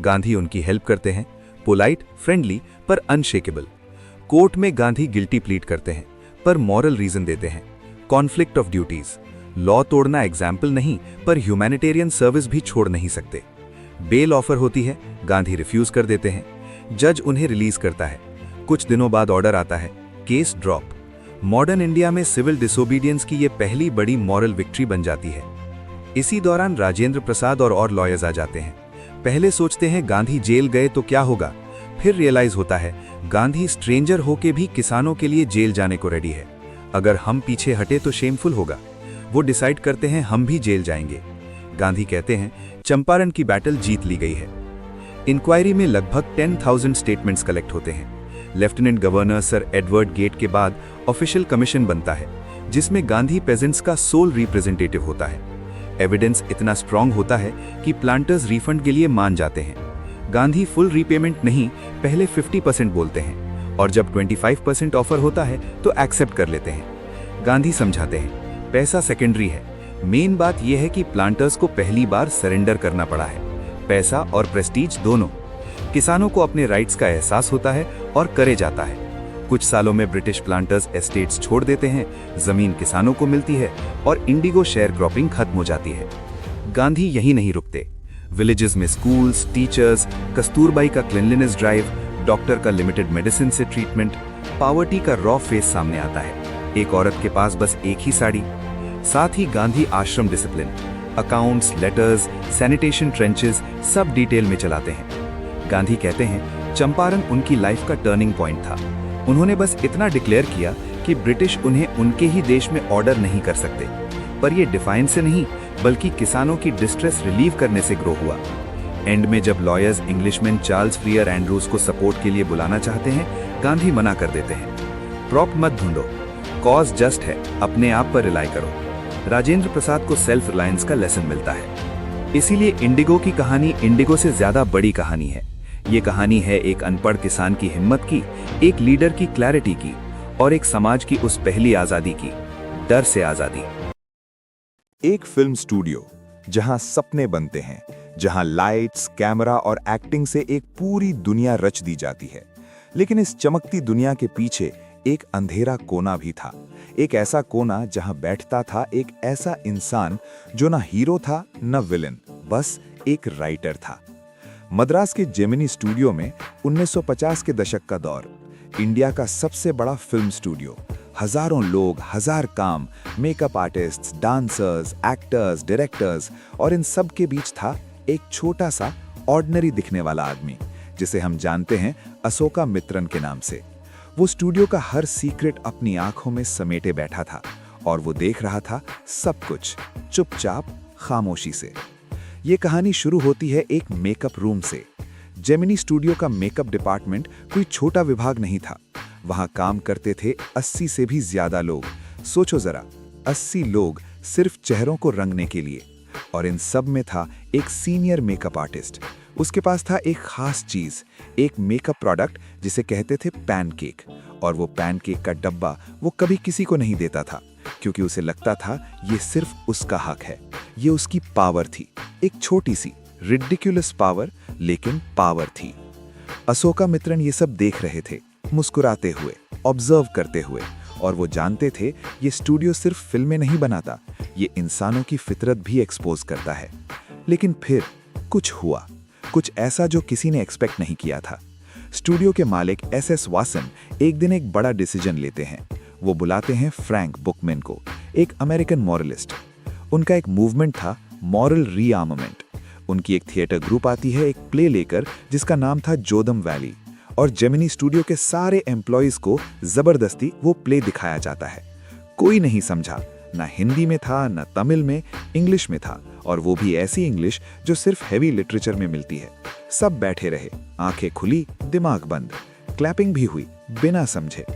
गांधी उनकी हेल्प करते हैं, पोलाइट, फ्रेंडली पर अनशेकेबल। कोर्ट में गांधी गिल्टी प्लीड करते हैं, पर मॉरल रीजन देते हैं, कॉन्फ्लिक्ट ऑफ ड्यूटीज। लॉ तोड़ना एग्जाम्पल नहीं, पर ह्यूमैनिटेरियन सर्विस भी छोड़ नहीं सकते। बेल ऑफर होती है, गांधी रिफ्यूज कर देते हैं। जज उन्हें रिलीज करता है। कुछ दिनों बाद ऑर्डर आता है, केस ड्रॉप। मॉडर्न इंडिया में सिविल डिसोबीडियंस की ये पहली बड़ी मॉरल विक्ट्री बन जाती है। इसी दौरान राजेंद्र प्रसाद और लॉयर्स आ जाते हैं। पहले सोचते हैं गांधी जेल गए तो क्या होगा, फिर रियलाइज होता है गांधी स्ट्रेंजर होके भी किसानों के लिए जेल जाने को रेडी है। अगर हम पीछे हटे तो शेमफुल होगा। वो डिसाइड करते हैं हम भी जेल जाएंगे। गांधी कहते हैं चंपारण की बैटल जीत ली गई है। इंक्वायरी में लगभग 10,000 स्टेटमेंट्स कलेक्ट होते हैं। Lieutenant governor sir Edward Gait के बाद ऑफिशियल कमीशन बनता है, जिसमें गांधी पेजेंट्स का सोल रिप्रेजेंटेटिव होता है। एविडेंस इतना स्ट्रांग होता है कि प्लांटर्स रिफंड के लिए मान जाते हैं। गांधी फुल रीपेमेंट नहीं, पहले 50% बोलते हैं, और जब 25% ऑफर होता है तो एक्सेप्ट कर लेते हैं। गांधी समझाते हैं पैसा सेकेंडरी है, मेन बात यह है कि प्लांटर्स को पहली बार सरेंडर करना पड़ा है, पैसा और प्रेस्टीज दोनों। किसानों को अपने राइट्स का एहसास होता है और करे जाता है। कुछ सालों में ब्रिटिश प्लांटर्स एस्टेट्स छोड़ देते हैं, जमीन किसानों को मिलती है और इंडिगो शेयर क्रॉपिंग खत्म हो जाती है। गांधी यही नहीं रुकते। विलेजेस में स्कूल्स, टीचर्स, कस्तूरबाई का क्लीनलीनेस ड्राइव, डॉक्टर का लिमिटेड मेडिसिन से ट्रीटमेंट, पावर्टी का रॉ फेस सामने आता है। एक औरत के पास बस एक ही साड़ी। साथ ही गांधी आश्रम discipline, accounts, letters, sanitation trenches सब डिटेल में चलाते हैं। गांधी कहते हैं चंपारण उनकी लाइफ का टर्निंग पॉइंट था। उन्होंने बस इतना डिक्लेयर किया कि ब्रिटिश उन्हें उनके ही देश में ऑर्डर नहीं कर सकते, पर ये डिफाइंस से नहीं बल्कि किसानों की डिस्ट्रेस रिलीव करने से ग्रो हुआ। एंड में जब लॉयर्स इंग्लिशमैन चार्ल्स फ्रियर एंड्रूज को सपोर्ट के लिए बुलाना चाहते हैं, गांधी मना कर देते हैं। प्रॉप मत ढूंढो, कॉज जस्ट है, अपने आप पर रिलाई करो। राजेंद्र प्रसाद को सेल्फ रिलायंस का लेसन मिलता है। इसीलिए इंडिगो की कहानी इंडिगो से ज्यादा बड़ी कहानी है। ये कहानी है एक अनपढ़ किसान की हिम्मत की, एक लीडर की क्लैरिटी की, और एक समाज की उस पहली आजादी की, डर से आजादी। एक फिल्म स्टूडियो जहां सपने बनते हैं, जहां लाइट्स, कैमरा और एक्टिंग से एक पूरी दुनिया रच दी जाती है। लेकिन इस चमकती दुनिया के पीछे एक अंधेरा कोना भी था। एक ऐसा कोना जहां बैठता था एक ऐसा इंसान जो ना हीरो था न विलेन, बस एक राइटर था। मद्रास के जेमिनी स्टूडियो में 1950 के दशक का दौर, इंडिया का सबसे बड़ा फिल्म स्टूडियो, हजारों लोग, हजार काम, makeup artists, dancers, actors, directors, और इन सब के बीच था एक छोटा सा ऑर्डिनरी दिखने वाला आदमी जिसे हम जानते हैं अशोका मित्रन के नाम से। वो स्टूडियो का हर सीक्रेट अपनी आंखों में समेटे बैठा था और वो देख रहा था सब कुछ चुपचाप, खामोशी से। ये कहानी शुरू होती है एक मेकअप रूम से। जेमिनी स्टूडियो का मेकअप डिपार्टमेंट कोई छोटा विभाग नहीं था। वहां काम करते थे 80 से भी ज्यादा लोग। सोचो जरा, 80 लोग सिर्फ चेहरों को रंगने के लिए। और इन सब में था एक सीनियर मेकअप आर्टिस्ट। उसके पास था एक खास चीज, एक मेकअप प्रोडक्ट जिसे कहते थे पैनकेक। और वो पैनकेक का डब्बा वो कभी किसी को नहीं देता था, क्योंकि उसे लगता था ये सिर्फ उसका हक है। ये उसकी पावर थी, एक छोटी सी रिडिकुलस पावर, लेकिन पावर थी। अशोका मित्रन ये सब देख रहे थे, मुस्कुराते हुए, ऑब्जर्व करते हुए। और वो जानते थे ये स्टूडियो सिर्फ फिल्में नहीं बनाता, ये इंसानों की फितरत भी एक्सपोज करता है। लेकिन फिर कुछ हुआ, कुछ ऐसा जो किसी ने एक्सपेक्ट नहीं किया था। स्टूडियो के मालिक SS वासन एक दिन एक बड़ा डिसीजन लेते हैं। वो बुलाते हैं फ्रैंक बुकमैन को, एक अमेरिकन मॉरलिस्ट। उनका एक मूवमेंट था मॉरल रीआर्ममेंट। उनकी एक थिएटर ग्रुप आती है एक प्ले लेकर जिसका नाम था जोदम वैली, और जेमिनी स्टूडियो के सारे एम्प्लॉइज को जबरदस्ती वो प्ले दिखाया जाता है। कोई नहीं समझा, ना हिंदी में था, ना तमिल में, इंग्लिश में था, और वो भी ऐसी इंग्लिश जो सिर्फ हैवी लिटरेचर में मिलती है। सब बैठे रहे, आंखें खुली, दिमाग बंद। क्लैपिंग भी हुई, बिना समझे।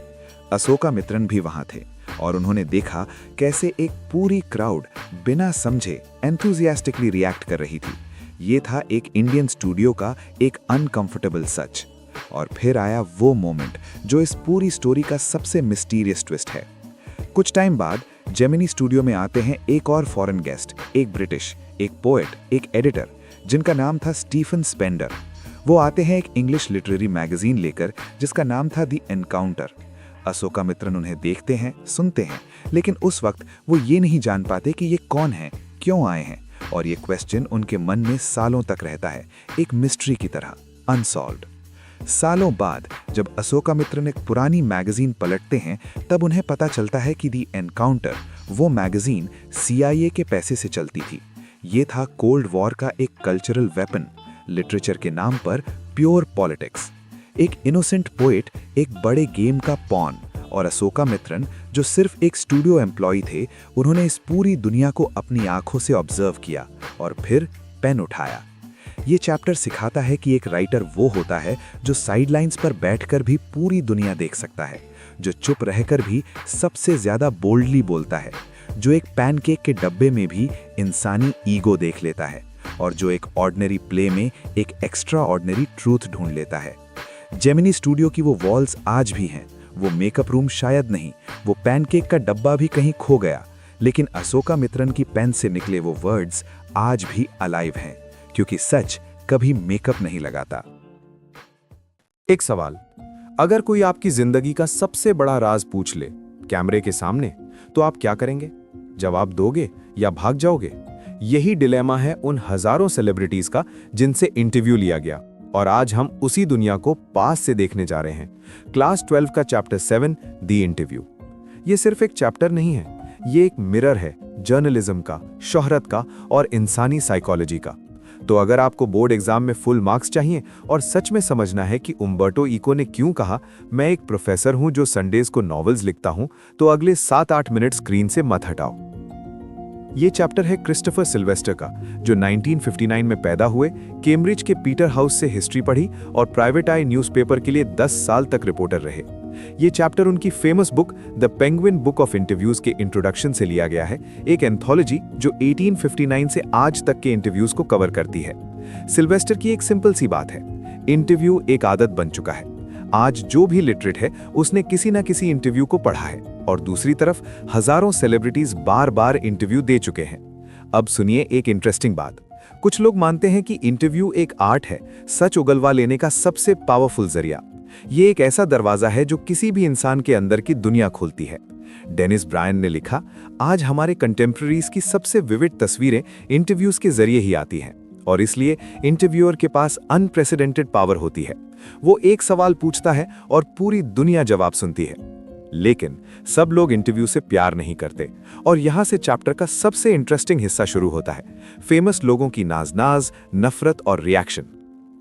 अशोका मित्रन भी वहां थे और उन्होंने देखा कैसे एक पूरी क्राउड बिना समझे एंथुजियास्टिकली रिएक्ट कर रही थी। ये था एक इंडियन स्टूडियो का एक अनकंफर्टेबल सच। और फिर आया वो मोमेंट जो इस पूरी स्टोरी का सबसे मिस्टीरियस ट्विस्ट है। कुछ टाइम बाद जेमिनी स्टूडियो में आते हैं एक और फॉरेन गेस्ट, एक ब्रिटिश, एक पोएट, एक एडिटर, जिनका नाम था स्टीफन स्पेंडर। वो आते हैं एक इंग्लिश लिटरेरी मैगजीन लेकर जिसका नाम था द एनकाउंटर। अशोका मित्रन उन्हें देखते हैं, सुनते हैं, लेकिन उस वक्त वो ये नहीं जान पाते कि ये कौन है, क्यों आए हैं। और ये क्वेश्चन उनके मन में सालों तक रहता है, एक मिस्ट्री की तरह, अनसॉल्व्ड। सालों बाद जब अशोका मित्रन एक पुरानी मैगजीन पलटते हैं, तब उन्हें पता चलता है कि दी एनकाउंटर, वो मैगजीन CIA के पैसे से चलती थी। ये था कोल्ड वॉर का एक कल्चरल वेपन, लिटरेचर के नाम पर प्योर पॉलिटिक्स। एक इनोसेंट पोएट एक बड़े गेम का पॉन, और अशोका मित्रन जो सिर्फ एक स्टूडियो एम्प्लॉय थे, उन्होंने इस पूरी दुनिया को अपनी आंखों से ऑब्जर्व किया और फिर पेन उठाया। ये चैप्टर सिखाता है कि एक राइटर वो होता है जो साइडलाइंस पर बैठकर भी पूरी दुनिया देख सकता है, जो चुप रहकर भी सबसे ज्यादा बोल्डली बोलता है, जो एक पैनकेक के डब्बे में भी इंसानी ईगो देख लेता है, और जो एक ऑर्डिनरी प्ले में एक एक्स्ट्रा ऑर्डिनरी ट्रूथ ढूंढ लेता है। जेमिनी स्टूडियो की वो वॉल्स आज भी हैं, वो मेकअप रूम शायद नहीं, वो पैनकेक का डब्बा भी कहीं खो गया, लेकिन अशोका मित्रन की पेन से निकले वो वर्ड्स आज भी अलाइव हैं, क्योंकि सच कभी मेकअप नहीं लगाता। एक सवाल, अगर कोई आपकी जिंदगी का सबसे बड़ा राज पूछ ले कैमरे के सामने, तो आप क्या करेंगे? जवाब दोगे या भाग जाओगे? यही डिलेमा है उन हजारों सेलिब्रिटीज का जिनसे इंटरव्यू लिया गया, और आज हम उसी दुनिया को पास से देखने जा रहे हैं। क्लास 12 का चैप्टर 7, दी इंटरव्यू। ये सिर्फ एक चैप्टर नहीं है, ये एक मिरर है जर्नलिज्म का, शोहरत का और इंसानी साइकोलॉजी का। तो अगर आपको बोर्ड एग्जाम में फुल मार्क्स चाहिए और सच में समझना है कि उम्बर्टो इको ने क्यों कहा, मैं एक प्रोफेसर हूं जो संडेज को नॉवेल्स लिखता हूं, तो अगले 7-8 मिनट स्क्रीन से मत हटाओ। ये चैप्टर है क्रिस्टोफर सिल्वेस्टर का, जो 1959 में पैदा हुए, कैम्ब्रिज के पीटर हाउस से हिस्ट्री पढ़ी और प्राइवेट आई न्यूज़पेपर के लिए 10 साल तक रिपोर्टर रहे। ये चैप्टर उनकी famous book the penguin book of interviews के इंट्रोडक्शन से लिया गया है, एक एंथोलॉजी जो 1859 से आज तक के इंटरव्यूज को कवर करती है। सिल्वेस्टर की एक सिंपल सी बात है, इंटरव्यू एक आदत बन चुका है। आज जो भी लिटरेट है उसने किसी ना किसी इंटरव्यू को पढ़ा है, और दूसरी तरफ हजारों सेलिब्रिटीज बार बार इंटरव्यू दे चुके हैं। अब सुनिए एक इंटरेस्टिंग बात। कुछ लोग मानते हैं कि इंटरव्यू एक आर्ट है, सच उगलवा लेने का सबसे पावरफुल जरिया। ये एक ऐसा दरवाजा है जो किसी भी इंसान के अंदर की दुनिया खोलती है। डेनिस ब्रायन ने लिखा, आज हमारे कंटेम्प्रेरीज की सबसे विविड तस्वीरें इंटरव्यूज के जरिए ही आती हैं, और इसलिए इंटरव्यूअर के पास अनप्रेसिडेंटेड पावर होती है। वो एक सवाल पूछता है और पूरी दुनिया जवाब सुनती है। लेकिन सब लोग इंटरव्यू से प्यार नहीं करते और यहां से चैप्टर का सबसे इंटरेस्टिंग हिस्सा शुरू होता है, फेमस लोगों की नाज, नफरत और रिएक्शन।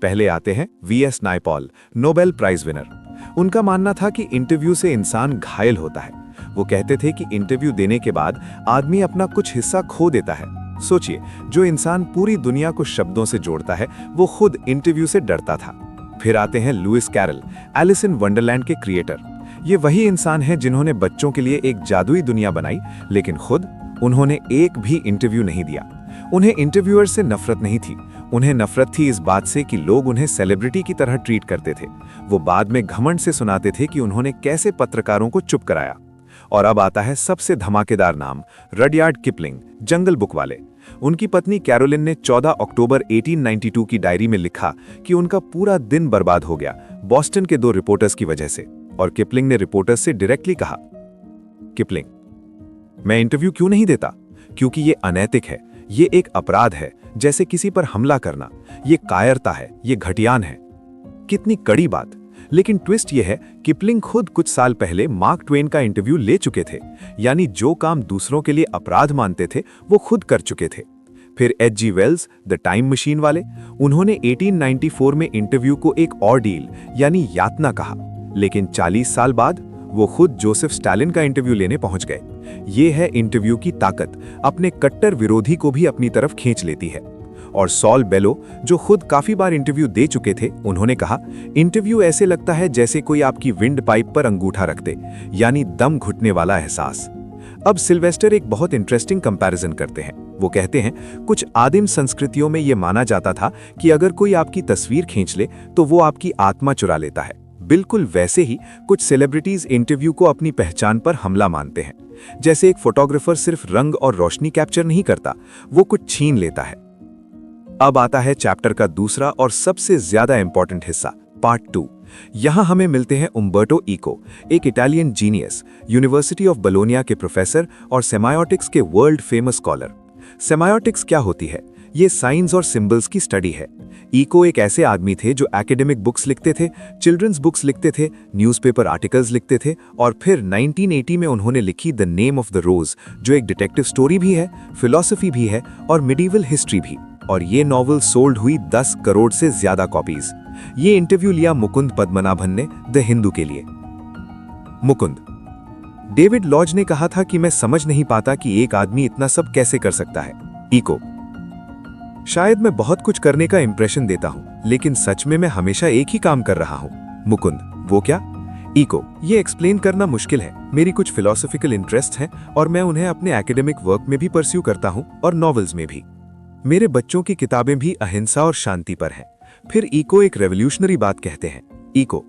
पहले आते हैं V S Naipaul, Nobel prize winner. उनका मानना था कि इंटरव्यू से इंसान घायल होता है। वो कहते थे कि इंटरव्यू देने के बाद आदमी अपना कुछ हिस्सा खो देता है। सोचिए, जो इंसान पूरी दुनिया को शब्दों से जोड़ता है, वो खुद इंटरव्यू से डरता था। फिर आते हैं Lewis Carroll, Alice in Wonderland के क्रिएटर। ये वही इंसान हैं जिन्होंने बच्चों के लिए एक जादुई दुनिया बनाई, लेकिन खुद उन्होंने एक भी इंटरव्यू नहीं दिया। उन्हें इंटरव्यूअर से नफरत नहीं थी, उन्हें नफरत थी इस बात से कि लोग उन्हें सेलिब्रिटी की तरह ट्रीट करते थे। वो बाद में घमंड से सुनाते थे कि उन्होंने कैसे पत्रकारों को चुप कराया। और अब आता है सबसे धमाकेदार नाम, रडयार्ड किपलिंग, जंगल बुक वाले। उनकी पत्नी कैरोलिन ने 14 अक्टूबर 1892 की डायरी में लिखा कि उनका पूरा दिन बर्बाद हो गया बॉस्टन के 2 रिपोर्टर्स की वजह से। और किपलिंग ने रिपोर्टर्स से डायरेक्टली कहा, किपलिंग, मैं इंटरव्यू क्यों नहीं देता? क्योंकि ये अनैतिक है, ये एक अपराध है, जैसे किसी पर हमला करना। ये कायरता है, ये घटियान है। कितनी कड़ी बात। लेकिन ट्विस्ट ये है, किपलिंग खुद कुछ साल पहले मार्क ट्वेन का इंटरव्यू ले चुके थे। यानी जो काम दूसरों के लिए अपराध मानते थे, वो खुद कर चुके थे। फिर H G. Wells, the time machine वाले, उन्होंने 1894 में इंटरव्यू को एक ऑर्डील यानी यातना कहा। लेकिन 40 साल बाद वो खुद जोसेफ स्टालिन का इंटरव्यू लेने पहुंच गए। ये है इंटरव्यू की ताकत, अपने कट्टर विरोधी को भी अपनी तरफ खींच लेती है। और सॉल बेलो, जो खुद काफी बार इंटरव्यू दे चुके थे, उन्होंने कहा, इंटरव्यू ऐसे लगता है जैसे कोई आपकी विंड पाइप पर अंगूठा रख दे, यानी दम घुटने वाला एहसास। अब सिल्वेस्टर एक बहुत इंटरेस्टिंग कंपैरिजन करते हैं। वो कहते हैं, कुछ आदिम संस्कृतियों में यह माना जाता था कि अगर कोई आपकी तस्वीर खींच ले तो वो आपकी आत्मा चुरा लेता है। बिल्कुल वैसे ही कुछ सेलिब्रिटीज इंटरव्यू को अपनी पहचान पर हमला मानते हैं। जैसे एक फोटोग्राफर सिर्फ रंग और रोशनी कैप्चर नहीं करता, वो कुछ छीन लेता है। अब आता है चैप्टर का दूसरा और सबसे ज्यादा इंपॉर्टेंट हिस्सा, पार्ट 2। यहां हमें मिलते हैं उम्बर्टो इको, एक Italian genius, university of Bologna के प्रोफेसर और सेमायोटिक्स के वर्ल्ड फेमस स्कॉलर। सेमायोटिक्स क्या होती है? ये साइंस और सिंबल्स की स्टडी है। इको एक ऐसे आदमी थे जो एकेडमिक बुक्स लिखते थे, चिल्ड्रंस बुक्स लिखते थे, न्यूज़पेपर आर्टिकल्स लिखते थे, और फिर 1980 में उन्होंने लिखी द नेम ऑफ द रोज, जो एक डिटेक्टिव स्टोरी भी है, फिलॉसफी भी है और मिडीवल हिस्ट्री भी। और ये नॉवल सोल्ड हुई 10 करोड़ से ज्यादा कॉपीज। ये इंटरव्यू लिया मुकुंद पद्मनाभन ने द हिंदू के लिए। मुकुंद, डेविड लॉज ने कहा था कि मैं समझ नहीं पाता कि एक आदमी इतना सब कैसे कर सकता है। इको, शायद मैं बहुत कुछ करने का इंप्रेशन देता हूं, लेकिन सच में मैं हमेशा एक ही काम कर रहा हूं। मुकुंद, वो क्या? इको, ये एक्सप्लेन करना मुश्किल है। मेरी कुछ फिलोसॉफिकल इंटरेस्ट हैं और मैं उन्हें अपने एकेडमिक वर्क में भी परस्यू करता हूं और नॉवेल्स में भी। मेरे बच्चों की किताबें भी अहिंसा और शांति पर हैं। फिर इको एक रेवोल्यूशनरी बात कहते हैं। इको,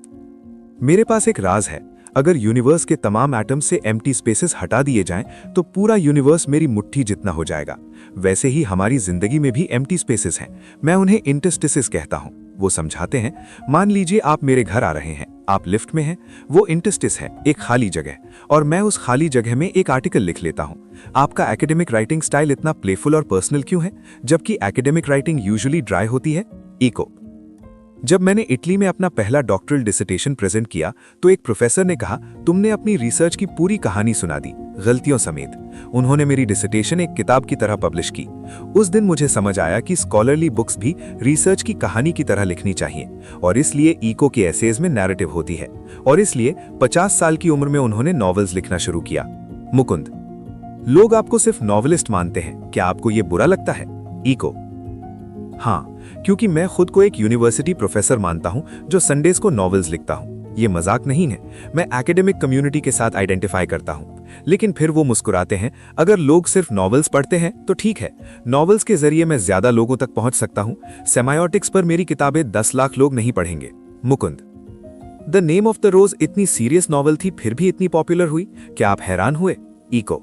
मेरे पास एक राज है। अगर यूनिवर्स के तमाम एटम से एम्प्टी स्पेसेस हटा दिए जाएं, तो पूरा यूनिवर्स मेरी मुट्ठी जितना हो जाएगा। वैसे ही हमारी जिंदगी में भी एम्प्टी स्पेसेस हैं। मैं उन्हें इंटरस्टिसेस कहता हूं। वो समझाते हैं, मान लीजिए आप मेरे घर आ रहे हैं, आप लिफ्ट में हैं, वो इंटरस्टिस है, एक खाली जगह, और मैं उस खाली जगह में एक आर्टिकल लिख लेता हूं। आपका एकेडमिक राइटिंग स्टाइल इतना प्लेफुल और पर्सनल क्यों है, जबकि एकेडमिक राइटिंग यूजुअली ड्राई होती है? इको, जब मैंने इटली में अपना पहला डॉक्टरल डिसर्टेशन प्रेजेंट किया, तो एक प्रोफेसर ने कहा, तुमने अपनी रिसर्च की पूरी कहानी सुना दी, गलतियों समेत। उन्होंने मेरी डिसर्टेशन एक किताब की तरह पब्लिश की। उस दिन मुझे समझ आया कि स्कॉलरली बुक्स भी रिसर्च की कहानी की तरह लिखनी चाहिए, और इसलिए इको के एसेज में नैरेटिव होती है, और इसलिए 50 साल की उम्र में उन्होंने नॉवेल्स लिखना शुरू किया। मुकुंद, लोग आपको सिर्फ नॉवेलिस्ट मानते हैं, क्या आपको ये बुरा लगता है? इको, हाँ, क्योंकि मैं खुद को एक यूनिवर्सिटी प्रोफेसर मानता हूं जो संडेज को नॉवेल्स लिखता हूं। ये मजाक नहीं है, मैं एकेडमिक कम्युनिटी के साथ आइडेंटिफाई करता हूं। लेकिन फिर वो मुस्कुराते हैं, अगर लोग सिर्फ नॉवेल्स पढ़ते हैं तो ठीक है, नॉवेल्स के जरिए मैं ज्यादा लोगों तक पहुंच सकता हूं। सेमायोटिक्स पर मेरी किताबें 10 लाख लोग नहीं पढ़ेंगे। Mukund, the name of the rose इतनी सीरियस नॉवेल थी, फिर भी इतनी पॉपुलर हुई, क्या आप हैरान हुए? इको,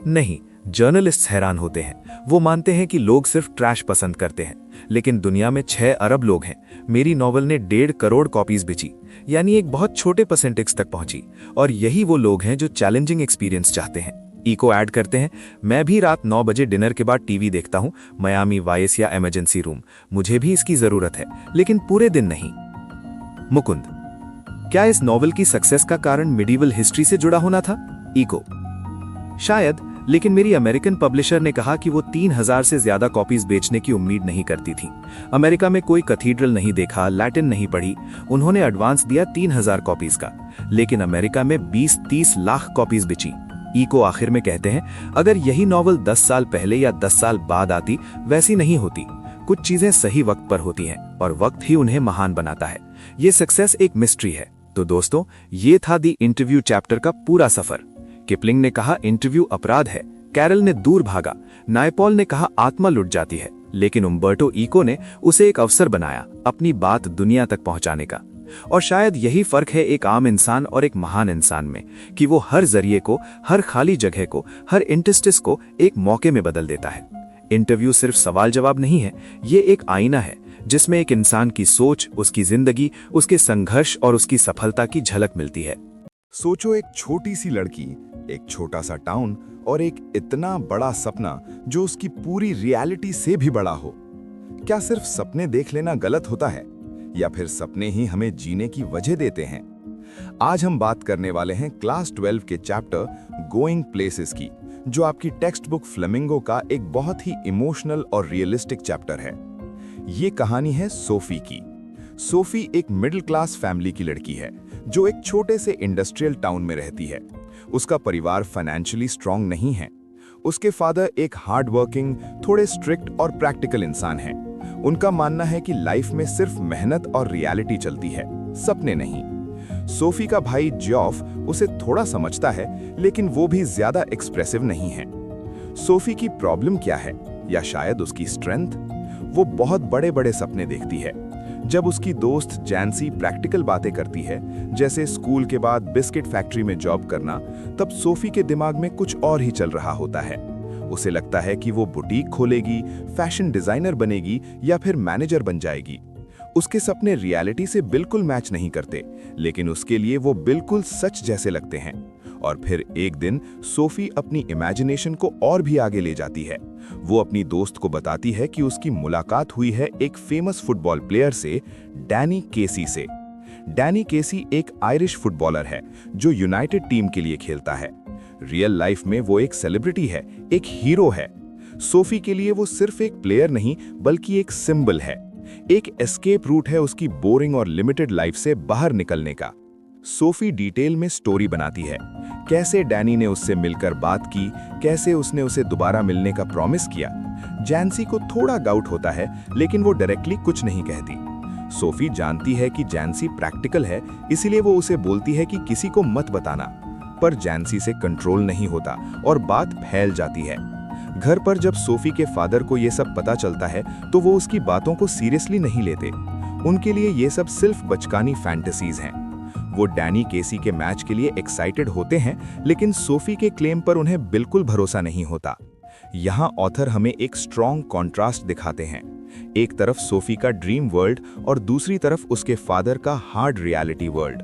नहीं, जर्नलिस्ट्स हैरान होते हैं। वो मानते हैं कि लोग सिर्फ ट्रैश पसंद करते हैं, लेकिन दुनिया में 6 अरब लोग हैं। मेरी नॉवल ने 1.5 करोड़ कॉपीज बेची, यानी एक बहुत छोटे परसेंटेज तक पहुंची, और यही वो लोग हैं जो चैलेंजिंग एक्सपीरियंस चाहते हैं। ईको ऐड करते हैं, मैं भी रात 9 बजे डिनर के बाद टीवी देखता हूँ, मियामी वाइस या इमरजेंसी रूम। मुझे भी इसकी जरूरत है, लेकिन पूरे दिन नहीं। मुकुंद, क्या इस नॉवेल की सक्सेस का कारण मिडीवल हिस्ट्री से जुड़ा होना था? ईको, शायद, लेकिन मेरी अमेरिकन पब्लिशर ने कहा कि वो 3000 से ज्यादा कॉपीज बेचने की उम्मीद नहीं करती थी। अमेरिका में कोई कैथीड्रल नहीं देखा, लैटिन नहीं पढ़ी, उन्होंने एडवांस दिया 3000 कॉपीज का, लेकिन अमेरिका में 20-30 लाख कॉपीज बिची। ईको आखिर में कहते हैं, अगर यही नॉवल 10 साल पहले या 10 साल बाद आती, वैसी नहीं होती। कुछ चीजें सही वक्त पर होती हैं और वक्त ही उन्हें महान बनाता है। ये सक्सेस एक मिस्ट्री है। तो दोस्तों, ये था दी इंटरव्यू चैप्टर का पूरा सफर। किपलिंग ने कहा इंटरव्यू अपराध है, कैरल ने दूर भागा, नायपॉल ने कहा आत्मा लुट जाती है, लेकिन उम्बर्टो ईको ने उसे एक अवसर बनाया अपनी बात दुनिया तक पहुंचाने का। और शायद यही फर्क है एक आम इंसान और एक महान इंसान में, कि वो हर जरिए को, हर खाली जगह को, हर इंटरस्टिस को एक मौके में बदल देता है। इंटरव्यू सिर्फ सवाल जवाब नहीं है, ये एक आईना है जिसमें एक इंसान की सोच, उसकी जिंदगी, उसके संघर्ष और उसकी सफलता की झलक मिलती है। सोचो, एक छोटी सी लड़की, एक छोटा सा टाउन और एक इतना बड़ा सपना जो उसकी पूरी रियलिटी से भी बड़ा हो। क्या सिर्फ सपने देख लेना गलत होता है, या फिर सपने ही हमें जीने की वजह देते हैं? आज हम बात करने वाले हैं क्लास 12 के चैप्टर गोइंग प्लेसेस की, जो आपकी टेक्स्ट बुक फ्लेमिंगो का एक बहुत ही इमोशनल और रियलिस्टिक चैप्टर है। ये कहानी है सोफी की। सोफी एक मिडिल क्लास फैमिली की लड़की है जो एक छोटे से इंडस्ट्रियल टाउन में रहती है। उसका परिवार फाइनेंशियली स्ट्रांग नहीं है। उसके फादर एक हार्ड वर्किंग, थोड़े स्ट्रिक्ट और प्रैक्टिकल इंसान हैं। उनका मानना है कि लाइफ में सिर्फ मेहनत और रियलिटी चलती है, सपने नहीं। सोफी का भाई जॉफ उसे थोड़ा समझता है, लेकिन वो भी ज्यादा एक्सप्रेसिव नहीं है। सोफी की प्रॉब्लम क्या है, या शायद उसकी स्ट्रेंथ? वो बहुत बड़े बड़े सपने देखती है। जब उसकी दोस्त जैंसी प्रैक्टिकल बातें करती है, जैसे स्कूल के बाद बिस्किट फैक्ट्री में जॉब करना, तब सोफी के दिमाग में कुछ और ही चल रहा होता है। उसे लगता है कि वो बुटीक खोलेगी, फैशन डिजाइनर बनेगी या फिर मैनेजर बन जाएगी। उसके सपने रियलिटी से बिल्कुल मैच नहीं करते, लेकिन उसके लिए वो बिल्कुल सच जैसे लगते हैं। और फिर एक दिन सोफी अपनी इमेजिनेशन को और भी आगे ले जाती है। वो अपनी दोस्त को बताती है कि उसकी मुलाकात हुई है एक फेमस फुटबॉल प्लेयर से, डैनी केसी से। डैनी केसी एक आयरिश फुटबॉलर है जो यूनाइटेड टीम के लिए खेलता है। रियल लाइफ में वो एक सेलिब्रिटी है, एक हीरो है। सोफी के लिए वो सिर्फ एक प्लेयर नहीं, बल्कि एक सिंबल है, एक एस्केप रूट है उसकी बोरिंग और लिमिटेड लाइफ से बाहर निकलने का। सोफी डिटेल में स्टोरी बनाती है, कैसे डैनी ने उससे मिलकर बात की, कैसे उसने उसे दोबारा मिलने का प्रॉमिस किया। जैंसी को थोड़ा डाउट होता है, लेकिन वो डायरेक्टली कुछ नहीं कहती। सोफी जानती है कि जैंसी प्रैक्टिकल है, इसीलिए वो उसे बोलती है कि किसी को मत बताना। पर जैंसी से कंट्रोल नहीं होता और बात फैल जाती है। घर पर जब सोफी के फादर को ये सब पता चलता है, तो वो उसकी बातों को सीरियसली नहीं लेते। उनके लिए ये सब सिर्फ बचकानी फैंटेसीज हैं। वो डैनी केसी के मैच के लिए एक्साइटेड होते हैं, लेकिन सोफी के क्लेम पर उन्हें बिल्कुल भरोसा नहीं होता। यहाँ ऑथर हमें एक स्ट्रॉन्ग कॉन्ट्रास्ट दिखाते हैं। एक तरफ सोफी का ड्रीम वर्ल्ड और दूसरी तरफ उसके फादर का हार्ड रियलिटी वर्ल्ड।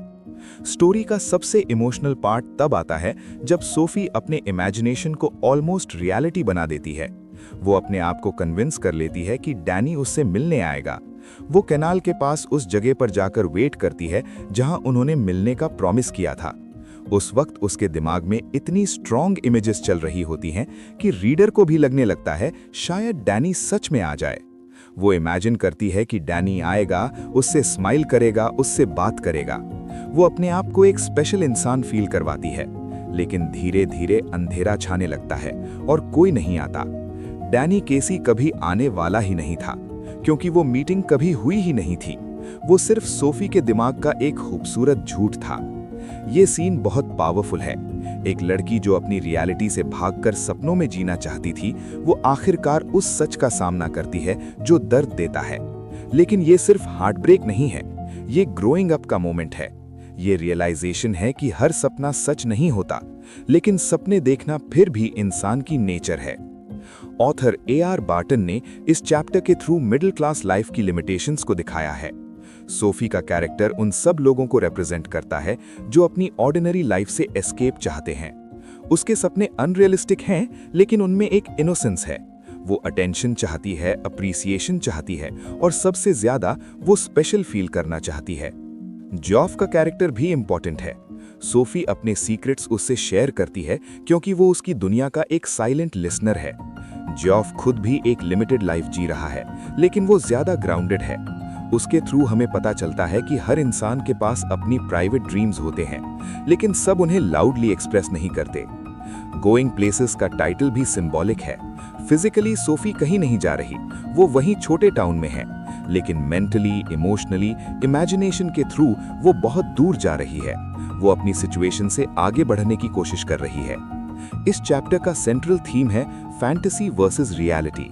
स्टोरी का सबसे इमोशनल पार्ट तब आता है जब सोफी अपने इमेजिनेशन को ऑलमोस्ट रियलिटी बना देती है। वो अपने आप को कन्विंस कर लेती है कि डैनी उससे मिलने आएगा। वो कैनाल के पास उस जगह पर जाकर वेट करती है जहां उन्होंने मिलने का प्रॉमिस किया था। उस वक्त उसके दिमाग में इतनी स्ट्रॉन्ग इमेजेस चल रही होती हैं कि रीडर को भी लगने लगता है शायद डैनी सच में आ जाए। वो इमेजिन करती है कि डैनी आएगा, उससे स्माइल करेगा, उससे बात करेगा। वो अपने आप को एक स्पेशल इंसान फील करवाती है, लेकिन धीरे धीरे अंधेरा छाने लगता है और कोई नहीं आता। डैनी केसी कभी आने वाला ही नहीं था, क्योंकि वो मीटिंग कभी हुई ही नहीं थी। वो सिर्फ सोफी के दिमाग का एक खूबसूरत झूठ था। ये सीन बहुत पावरफुल है। एक लड़की जो अपनी रियलिटी से भागकर सपनों में जीना चाहती थी, वो आखिरकार उस सच का सामना करती है जो दर्द देता है। लेकिन ये सिर्फ हार्ट ब्रेक नहीं है, ये ग्रोइंग अप का मोमेंट है। ये रियलाइजेशन है कि हर सपना सच नहीं होता, लेकिन सपने देखना फिर भी इंसान की नेचर है। Author A.R. बार्टन ने इस चैप्टर के थ्रू मिडिल क्लास लाइफ की लिमिटेशंस को दिखाया है। सोफी का कैरेक्टर उन सब लोगों को रिप्रेजेंट करता है जो अपनी ऑर्डिनरी लाइफ से एस्केप चाहते हैं। उसके सपने अनरियलिस्टिक हैं, लेकिन उनमें एक इनोसेंस है। वो अटेंशन चाहती है, अप्रिसिएशन चाहती है और सबसे ज्यादा वो स्पेशल फील करना चाहती है। जॉफ का कैरेक्टर भी इंपॉर्टेंट है। सोफी अपने सीक्रेट्स उससे शेयर करती है क्योंकि वो उसकी दुनिया का एक साइलेंट लिसनर है। जॉफ खुद भी एक लिमिटेड लाइफ जी रहा है, लेकिन वो ज्यादा ग्राउंडेड है। उसके थ्रू हमें पता चलता है कि हर इंसान के पास अपनी प्राइवेट ड्रीम्स होते हैं, लेकिन सब उन्हें लाउडली एक्सप्रेस नहीं करते। गोइंग प्लेसेस का टाइटल भी सिंबॉलिक है। फिजिकली सोफी कहीं नहीं जा रही, वो वहीं छोटे टाउन में है, लेकिन मेंटली, इमोशनली, इमेजिनेशन के थ्रू वो बहुत दूर जा रही है। वो अपनी सिचुएशन से आगे बढ़ने की कोशिश कर रही है। इस चैप्टर का सेंट्रल थीम है फैंटेसी वर्सेस रियलिटी।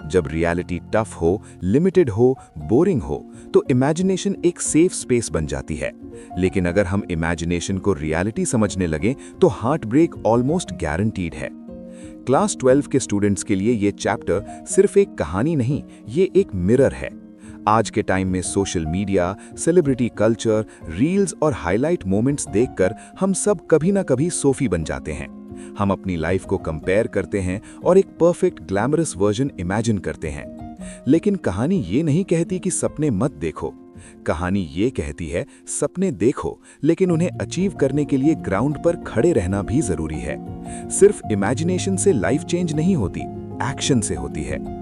जब रियलिटी टफ हो, लिमिटेड हो, बोरिंग हो, तो इमेजिनेशन एक सेफ स्पेस बन जाती है। लेकिन अगर हम इमेजिनेशन को रियलिटी समझने लगे तो हार्ट ब्रेक ऑलमोस्ट गारंटीड है। क्लास 12 के स्टूडेंट्स के लिए ये चैप्टर सिर्फ एक कहानी नहीं, ये एक मिरर है। आज के टाइम में social media, celebrity culture, reels और हाईलाइट मोमेंट्स देखकर हम सब कभी ना कभी सोफी बन जाते हैं। हम अपनी लाइफ को कंपेयर करते हैं और एक परफेक्ट ग्लैमरस वर्जन इमेजिन करते हैं। लेकिन कहानी ये नहीं कहती कि सपने मत देखो। कहानी ये कहती है सपने देखो, लेकिन उन्हें अचीव करने के लिए ग्राउंड पर खड़े रहना भी जरूरी है। सिर्फ इमेजिनेशन से लाइफ चेंज नहीं होती, एक्शन से होती है।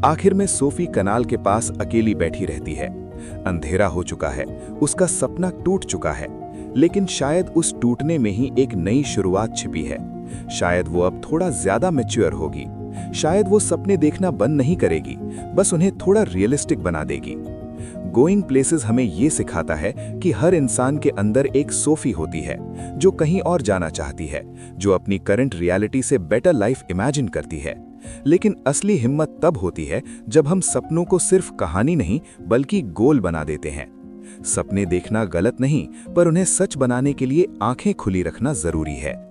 आखिर में सोफी कनाल के पास अकेली बैठी रहती है। अंधेरा हो चुका है, उसका सपना टूट चुका है, लेकिन शायद उस टूटने में ही एक नई शुरुआत छिपी है। शायद वो अब थोड़ा ज्यादा मैच्योर होगी। शायद वो सपने देखना बंद नहीं करेगी, बस उन्हें थोड़ा रियलिस्टिक बना देगी। गोइंग प्लेसेस हमें ये सिखाता है कि हर इंसान के अंदर एक सोफी होती है जो कहीं और जाना चाहती है, जो अपनी करंट रियलिटी से बेटर लाइफ इमेजिन करती है। लेकिन असली हिम्मत तब होती है जब हम सपनों को सिर्फ कहानी नहीं बल्कि गोल बना देते हैं। सपने देखना गलत नहीं, पर उन्हें सच बनाने के लिए आंखें खुली रखना जरूरी है।